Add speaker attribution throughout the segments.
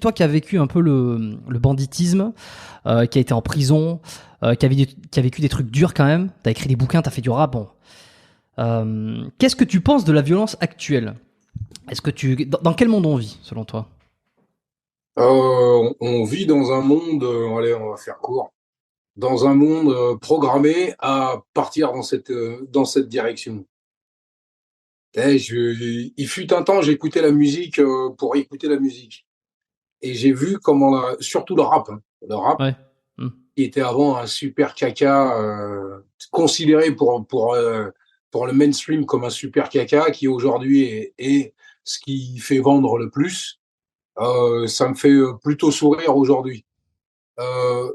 Speaker 1: Toi qui as vécu un peu le banditisme, qui a été en prison, qui a vécu des trucs durs quand même, t'as écrit des bouquins, t'as fait du rap, bon. Qu'est-ce que tu penses de la violence actuelle? Dans quel monde on vit, selon toi?
Speaker 2: On vit dans un monde, allez, on va faire court, dans un monde programmé à partir dans cette direction. Il fut un temps, j'écoutais la musique pour écouter la musique. Et j'ai vu comment, surtout le rap,
Speaker 1: Ouais. Hmm.
Speaker 2: qui était avant un super caca, considéré pour le mainstream comme un super caca, qui aujourd'hui est ce qui fait vendre le plus. Ça me fait plutôt sourire aujourd'hui. Euh,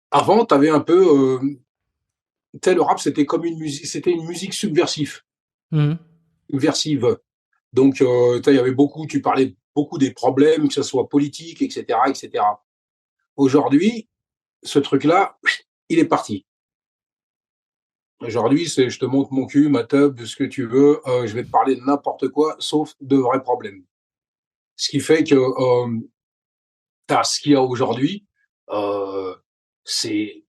Speaker 2: Avant, tu avais un peu, tu sais, le rap, c'était comme une musique, c'était une musique
Speaker 1: Mhm.
Speaker 2: subversive. Donc, il y avait beaucoup, tu parlais beaucoup des problèmes, que ce soit politique, etc., etc. Aujourd'hui, ce truc-là, il est parti. Aujourd'hui, c'est je te montre mon cul, ma teub, ce que tu veux, je vais te parler de n'importe quoi, sauf de vrais problèmes. Ce qui fait que t'as ce qu'il y a aujourd'hui, euh, c'est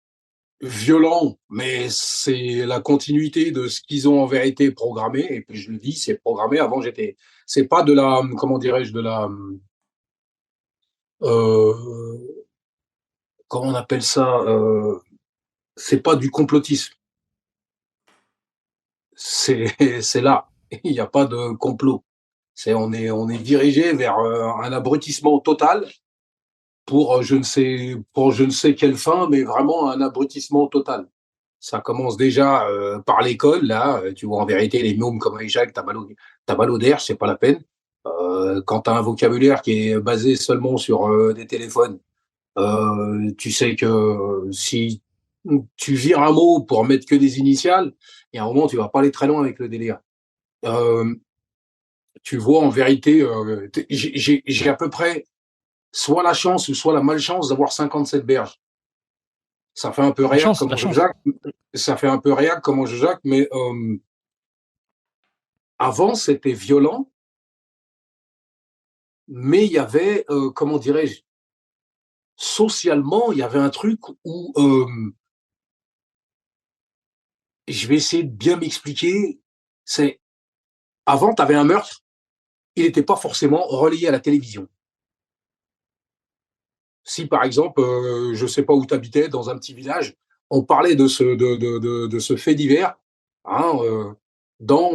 Speaker 2: violent, mais c'est la continuité de ce qu'ils ont en vérité programmé. Et puis je le dis, c'est programmé. Avant, c'est pas de la, comment dirais-je, de la, euh, comment on appelle ça, c'est pas du complotisme. C'est, c'est là. Il n'y a pas de complot. On est dirigé vers un abrutissement total pour je ne sais quelle fin, mais vraiment un abrutissement total. Ça commence déjà par l'école, là. Tu vois, en vérité, les mômes comme Isaac, t'as mal au derche, c'est pas la peine. Quand tu as un vocabulaire qui est basé seulement sur des téléphones, tu sais que si tu vires un mot pour mettre que des initiales, il y a un moment, tu vas pas aller très loin avec le délire. Euh, Tu vois, en vérité, j'ai à peu près soit la chance ou soit la malchance d'avoir 57 berges. Ça fait un peu
Speaker 1: La
Speaker 2: réac
Speaker 1: chance, la
Speaker 2: comment je
Speaker 1: chance.
Speaker 2: jacque, ça fait un peu réac comment je jacque, mais avant c'était violent, mais il y avait, comment dirais-je, socialement, il y avait un truc où, je vais essayer de bien m'expliquer, c'est, avant tu avais un meurtre, il n'était pas forcément relayé à la télévision. Si par exemple, je ne sais pas où tu habitais, dans un petit village, on parlait de ce fait divers, hein, dans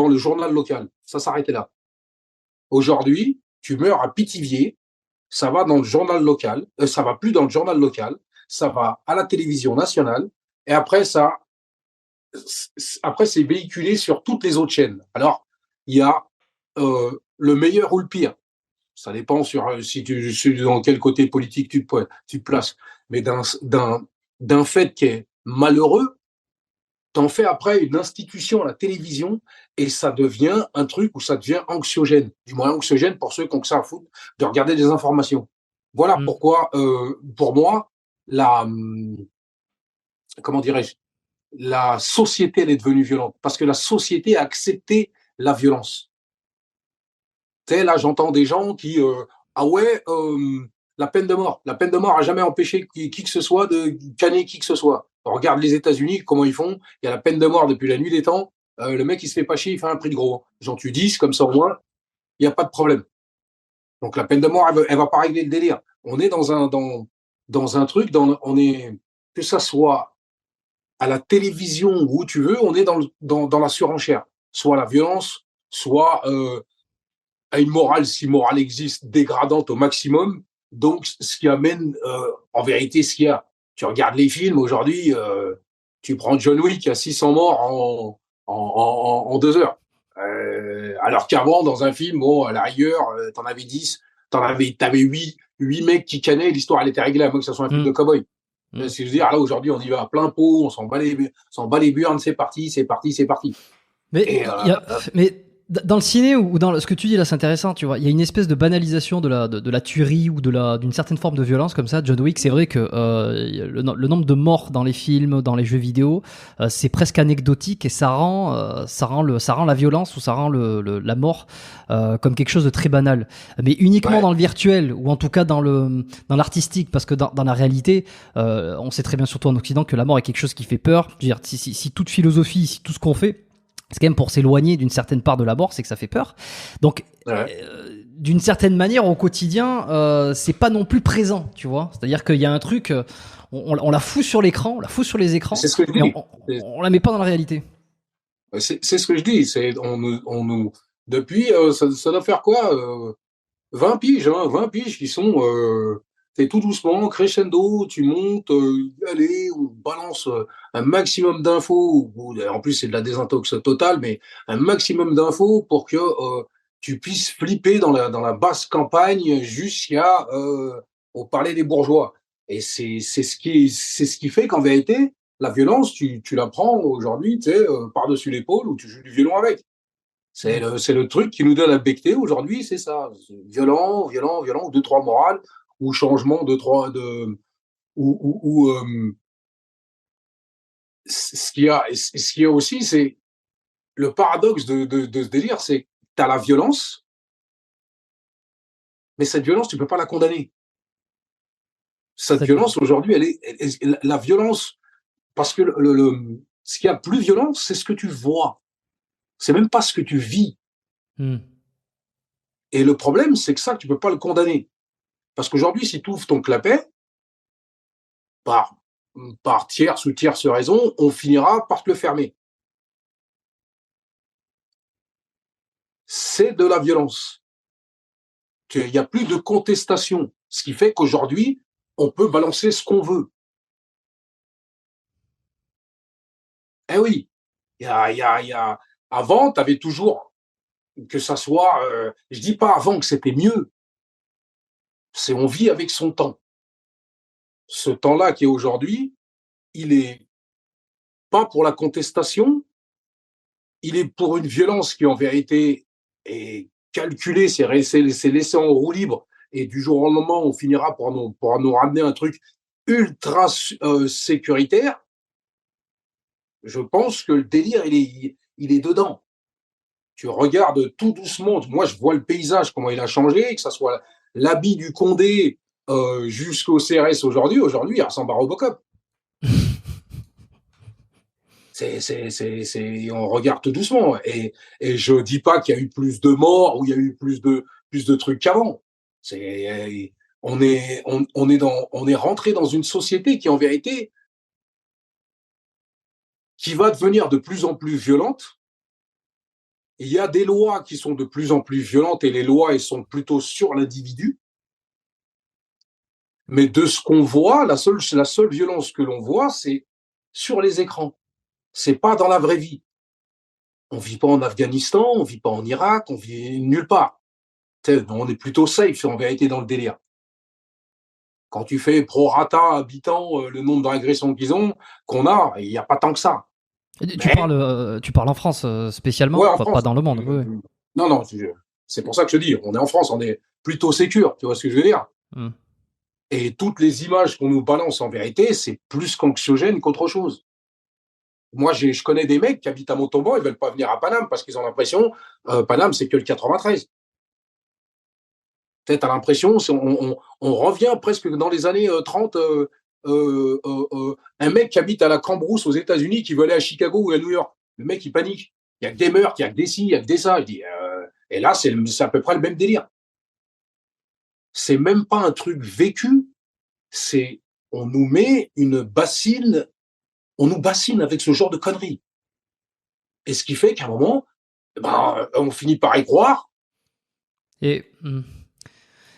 Speaker 2: le journal local. Ça s'arrêtait là. Aujourd'hui, tu meurs à Pithiviers, ça va dans le journal local, ça va plus dans le journal local, ça va à la télévision nationale, et après c'est véhiculé sur toutes les autres chaînes. Alors, il y a le meilleur ou le pire. Ça dépend sur si dans quel côté politique tu te places. Mais d'un fait qui est malheureux, t'en fais après une institution à la télévision et ça devient un truc où ça devient anxiogène. Du moins anxiogène pour ceux qui ont que ça à foutre de regarder des informations. Voilà
Speaker 1: Hmm.
Speaker 2: pourquoi, pour moi, la, comment dirais-je, la société, elle est devenue violente. Parce que la société a accepté la violence. Tu sais, là, j'entends des gens qui, ah ouais, la peine de mort. La peine de mort a jamais empêché qui que ce soit de canner qui que ce soit. On regarde les États-Unis, comment ils font. Il y a la peine de mort depuis la nuit des temps. Le mec, il se fait pas chier, il fait un prix de gros. J'en tue 10, comme ça au moins, il n'y a pas de problème. Donc la peine de mort, elle va pas régler le délire. On est dans un truc, on est, que ça soit à la télévision ou où tu veux, on est dans la surenchère. Soit la violence, soit à une morale, si morale existe, dégradante au maximum. Donc, ce qui amène, en vérité, ce qu'il y a. Tu regardes les films aujourd'hui, tu prends John Wick, il y a 600 morts en 2 heures. Alors qu'avant, dans un film, bon, à la rigueur, t'en avais 10, t'avais 8 mecs qui canaient, l'histoire, elle était réglée, à moins que ce soit un film
Speaker 1: Hmm.
Speaker 2: de cowboy.
Speaker 1: Hmm.
Speaker 2: Ce que je veux dire, là, aujourd'hui, on y va à plein pot, on s'en bat les burnes, c'est parti, c'est parti, c'est parti.
Speaker 1: Mais,
Speaker 2: Et
Speaker 1: il y a, mais Dans le ciné ou dans ce que tu dis là, c'est intéressant, tu vois. Il y a une espèce de banalisation de la tuerie ou d'une certaine forme de violence comme ça. John Wick, c'est vrai que le nombre de morts dans les films, dans les jeux vidéo, c'est presque anecdotique et ça rend la violence ou ça rend la mort comme quelque chose de très banal. Mais uniquement
Speaker 2: Ouais.
Speaker 1: dans le virtuel ou en tout cas dans l'artistique, parce que dans la réalité, on sait très bien surtout en Occident que la mort est quelque chose qui fait peur. Je veux dire, si toute philosophie, si tout ce qu'on fait c'est quand même pour s'éloigner d'une certaine part de la mort, c'est que ça fait peur. Donc,
Speaker 2: Ouais.
Speaker 1: d'une certaine manière, au quotidien, c'est pas non plus présent, tu vois. C'est-à-dire qu'il y a un truc, on la fout sur l'écran, on la fout sur les écrans,
Speaker 2: C'est ce que je
Speaker 1: mais
Speaker 2: dis.
Speaker 1: on la met pas dans la réalité.
Speaker 2: C'est ce que je dis. Depuis, ça doit faire quoi 20 piges, hein, 20 piges qui sont. C'est tout doucement, crescendo, tu montes, allez, on balance un maximum d'infos. En plus, c'est de la désintox totale, mais un maximum d'infos pour que tu puisses flipper dans la basse campagne jusqu'à au palais des bourgeois. Et c'est ce qui fait qu'en vérité, la violence, tu la prends aujourd'hui, tu sais, par-dessus l'épaule ou tu joues du violon avec.
Speaker 1: Mm.
Speaker 2: C'est le truc qui nous donne à becter aujourd'hui, c'est ça. C'est violent, violent, violent, ou deux, trois morales, ou changement de trois, ou ce qu'il y a aussi, c'est le paradoxe de ce délire, c'est que tu as la violence, mais cette violence, tu peux pas la condamner. Cette
Speaker 1: C'est-à-dire.
Speaker 2: violence, aujourd'hui, la violence, parce que ce qu'il y a de plus violent, c'est ce que tu vois. C'est même pas ce que tu vis.
Speaker 1: Mm.
Speaker 2: Et le problème, c'est que ça, tu peux pas le condamner. Parce qu'aujourd'hui, si tu ouvres ton clapet, par, par tierce ou tierce raison, on finira par te le fermer. C'est de la violence. Il n'y a plus de contestation. Ce qui fait qu'aujourd'hui, on peut balancer ce qu'on veut. Eh oui, avant, tu avais toujours, que ça soit, je dis pas avant que c'était mieux, c'est on vit avec son temps. Ce temps-là qui est aujourd'hui, il est pas pour la contestation, il est pour une violence qui en vérité est calculée, c'est laissé en roue libre et du jour au lendemain on finira pour nous ramener un truc ultra sécuritaire. Je pense que le délire il est dedans. Tu regardes tout doucement, moi je vois le paysage comment il a changé, que ça soit l'habit du Condé jusqu'au CRS aujourd'hui il ressemble à Robocop. On regarde tout doucement. Et je dis pas qu'il y a eu plus de morts ou il y a eu plus de trucs qu'avant. On est rentré dans une société qui, en vérité, qui va devenir de plus en plus violente. Il y a des lois qui sont de plus en plus violentes et les lois, elles sont plutôt sur l'individu. Mais de ce qu'on voit, la seule violence que l'on voit, c'est sur les écrans. C'est pas dans la vraie vie. On vit pas en Afghanistan, on vit pas en Irak, on vit nulle part. On est plutôt safe en vérité dans le délire. Quand tu fais prorata habitant le nombre d'agressions qu'on a, il n'y a pas tant que ça. Mais,
Speaker 1: Tu parles en France
Speaker 2: ouais,
Speaker 1: spécialement,
Speaker 2: en
Speaker 1: pas
Speaker 2: France.
Speaker 1: dans le monde. Oui,
Speaker 2: Non, non, c'est pour ça que je dis, on est en France, on est plutôt sécure, tu vois ce que je veux dire.
Speaker 1: oui.
Speaker 2: Et toutes les images qu'on nous balance en vérité, c'est plus qu'anxiogène qu'autre chose. Moi, je connais des mecs qui habitent à Montauban, ils veulent pas venir à Paname parce qu'ils ont l'impression, Paname, c'est que le 93. Tu as l'impression, on revient presque dans les années 30. Un mec qui habite à la Cambrousse aux États-Unis qui veut aller à Chicago ou à New York. Le mec, il panique. Il y a que des meurtres, il y a que des ci, il y a que des ça. Je dis, et là, c'est à peu près le même délire. C'est même pas un truc vécu, c'est on nous met une bassine, on nous bassine avec ce genre de conneries. Et ce qui fait qu'à un moment, ben, on finit par y croire.
Speaker 1: Et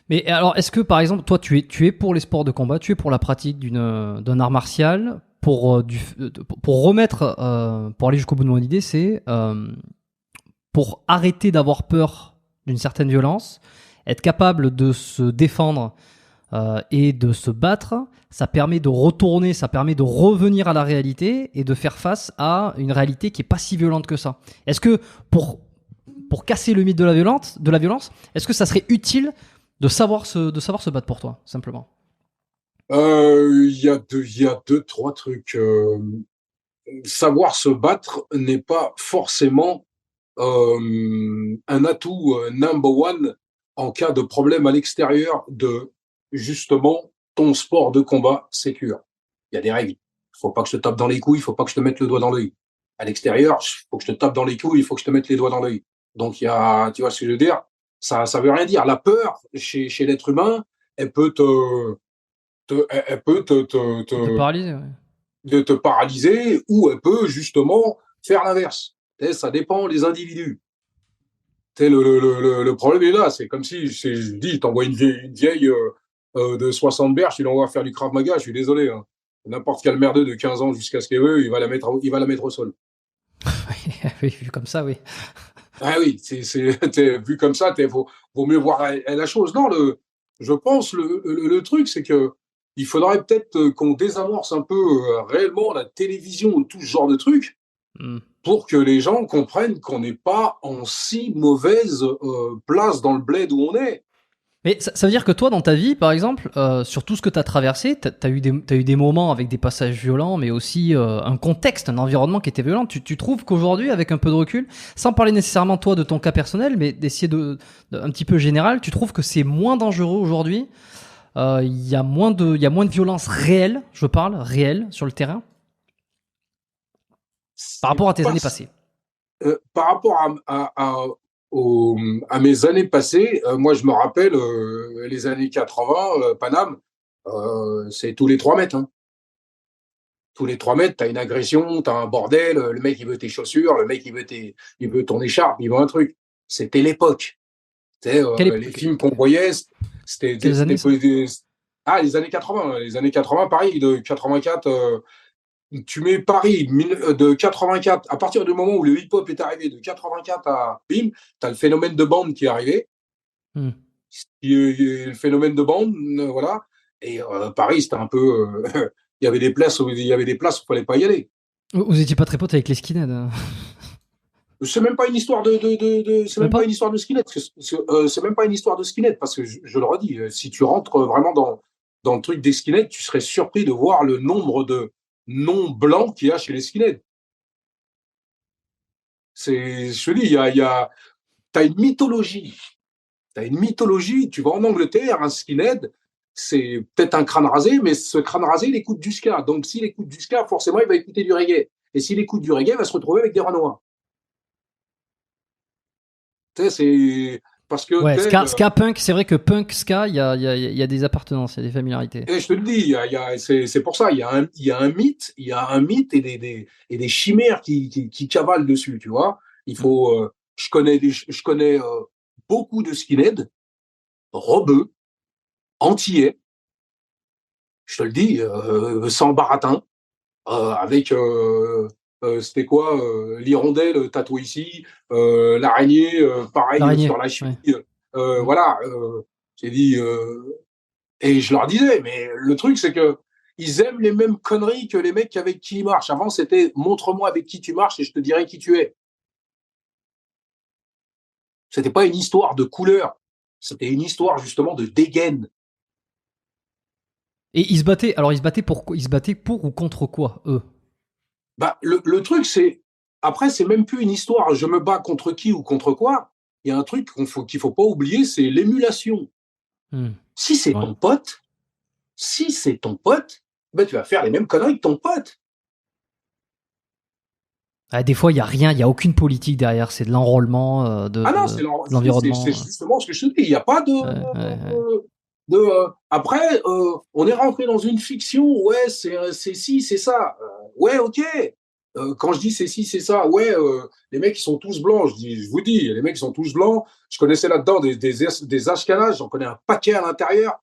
Speaker 1: mais alors, est-ce que par exemple, toi, tu es pour les sports de combat, tu es pour la pratique d'un art martial, pour remettre, pour aller jusqu'au bout de mon idée, c'est pour arrêter d'avoir peur d'une certaine violence, être capable de se défendre et de se battre, ça permet de retourner, ça permet de revenir à la réalité et de faire face à une réalité qui est pas si violente que ça. Est-ce que pour pour casser le mythe de la violence, est-ce que ça serait utile de savoir se battre pour toi, simplement?
Speaker 2: Il y a deux, trois trucs. Savoir se battre n'est pas forcément un atout number one en cas de problème à l'extérieur de justement ton sport de combat sécure. Il y a des règles. Il faut pas que je te tape dans les couilles, il faut pas que je te mette le doigt dans l'œil. À l'extérieur, il faut que je te tape dans les couilles, il faut que je te mette les doigts dans l'œil. Donc il y a, tu vois ce que je veux dire? Ça veut rien dire. La peur chez l'être humain, elle peut elle peut
Speaker 1: De paralyser, ouais.
Speaker 2: de te paralyser ou elle peut justement faire l'inverse. Ça dépend des individus. Le problème est là. C'est comme si je dis, t'envoies une vieille de 60 berges, tu l'envoies faire du Krav Maga, je suis désolé. Hein. N'importe quel merdeux de 15 ans jusqu'à ce qu'il veut, il va la mettre au sol.
Speaker 1: Oui, vu comme ça, oui.
Speaker 2: Ah oui, vu comme ça, vaut mieux voir la chose. Non, je pense le truc, c'est que il faudrait peut-être qu'on désamorce un peu réellement la télévision ou tout ce genre de trucs
Speaker 1: Hmm.
Speaker 2: pour que les gens comprennent qu'on n'est pas en si mauvaise place dans le bled où on est.
Speaker 1: Mais ça veut dire que toi, dans ta vie, par exemple, sur tout ce que tu as traversé, t'as eu des moments avec des passages violents, mais aussi un contexte, un environnement qui était violent. Tu trouves qu'aujourd'hui, avec un peu de recul, sans parler nécessairement toi de ton cas personnel, mais d'essayer un petit peu général, tu trouves que c'est moins dangereux aujourd'hui? Il y a moins de violence réelle, je parle, réelle, sur le terrain, par
Speaker 2: C'est
Speaker 1: rapport à tes
Speaker 2: pas
Speaker 1: années passées.
Speaker 2: par rapport à mes années passées, moi je me rappelle les années 80, Paname, c'est tous les 3 mètres. Hein. Tous les 3 mètres, t'as une agression, t'as un bordel, le mec il veut tes chaussures, le mec il veut ton écharpe, il veut un truc. C'était l'époque. Les films qu'on voyait,
Speaker 1: Quelles années ça?
Speaker 2: ah, les années 80. Les années 80, pareil, de 84, tu mets Paris de 84, à partir du moment où le hip-hop est arrivé, de 84 à bim, tu as le phénomène de bande qui est arrivé.
Speaker 1: Hmm.
Speaker 2: Le phénomène de bande, voilà. Et Paris, c'était un peu. Il y avait des places où il fallait pas y aller.
Speaker 1: Vous étiez pas très potes avec les skinheads, hein?
Speaker 2: C'est même pas une histoire c'est
Speaker 1: Même
Speaker 2: même pas
Speaker 1: pas?
Speaker 2: une histoire de skinhead. C'est même pas une histoire de skinhead parce que je le redis, si tu rentres vraiment dans le truc des skinheads, tu serais surpris de voir le nombre de noms blancs qu'il y a chez les skinheads. Je te dis, t'as une mythologie. T'as une mythologie. Tu vas en Angleterre, un skinhead, c'est peut-être un crâne rasé, mais ce crâne rasé, il écoute du ska. Donc, s'il écoute du ska, forcément, il va écouter du reggae. Et s'il écoute du reggae, il va se retrouver avec des rats noirs. Tu sais, c'est parce que
Speaker 1: Ouais, ska, punk, c'est vrai que punk, ska, il y a des appartenances, il y a des familiarités.
Speaker 2: et je te le dis, c'est pour ça, il y a un mythe, et et des chimères qui cavalent dessus, tu vois. Il
Speaker 1: Mm.
Speaker 2: faut, je connais beaucoup de skinheads, rebeux, antillais, je te le dis, sans baratin, avec, c'était quoi, l'hirondelle tatouée ici, l'araignée, pareil
Speaker 1: L'araignée,
Speaker 2: sur la
Speaker 1: ouais.
Speaker 2: cheville,
Speaker 1: Mm.
Speaker 2: voilà. J'ai dit, et je leur disais, mais le truc, c'est que ils aiment les mêmes conneries que les mecs avec qui ils marchent. Avant, c'était montre-moi avec qui tu marches et je te dirai qui tu es. C'était pas une histoire de couleur. C'était une histoire justement de dégaine.
Speaker 1: Et ils se battaient, alors ils se battaient pour quoi? Ils se battaient pour ou contre quoi, eux?
Speaker 2: Bah, le truc, c'est après, c'est même plus une histoire. Je me bats contre qui ou contre quoi. Il y a un truc qu'il faut pas oublier, c'est l'émulation.
Speaker 1: Mm.
Speaker 2: Si c'est
Speaker 1: Ouais.
Speaker 2: ton pote, si c'est ton pote, ben tu vas faire les mêmes conneries que ton pote.
Speaker 1: Ah, des fois, il y a rien, il y a aucune politique derrière, c'est de l'enrôlement,
Speaker 2: Ah non,
Speaker 1: de l'environnement.
Speaker 2: c'est justement ce que je te dis. Il n'y a pas
Speaker 1: Ouais, ouais, ouais.
Speaker 2: après, on est rentré dans une fiction. Ouais, c'est ci, c'est ça. Ouais, ok. Quand je dis c'est ci, c'est ça. Ouais, les mecs ils sont tous blancs. Je vous dis, les mecs ils sont tous blancs. Je connaissais là-dedans des Ashkénazes. J'en connais un paquet à l'intérieur.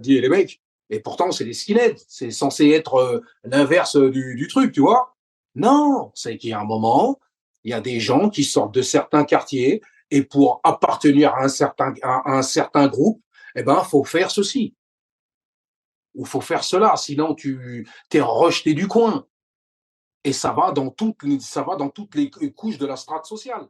Speaker 2: Dis les mecs. Et pourtant c'est des skinheads. C'est censé être l'inverse du truc, tu vois. Non, c'est qu'il y a un moment, il y a des gens qui sortent de certains quartiers et pour appartenir à un certain groupe, eh ben, faut faire ceci ou faut faire cela, sinon tu t'es rejeté du coin. Et ça va dans toutes les couches de la strate sociale.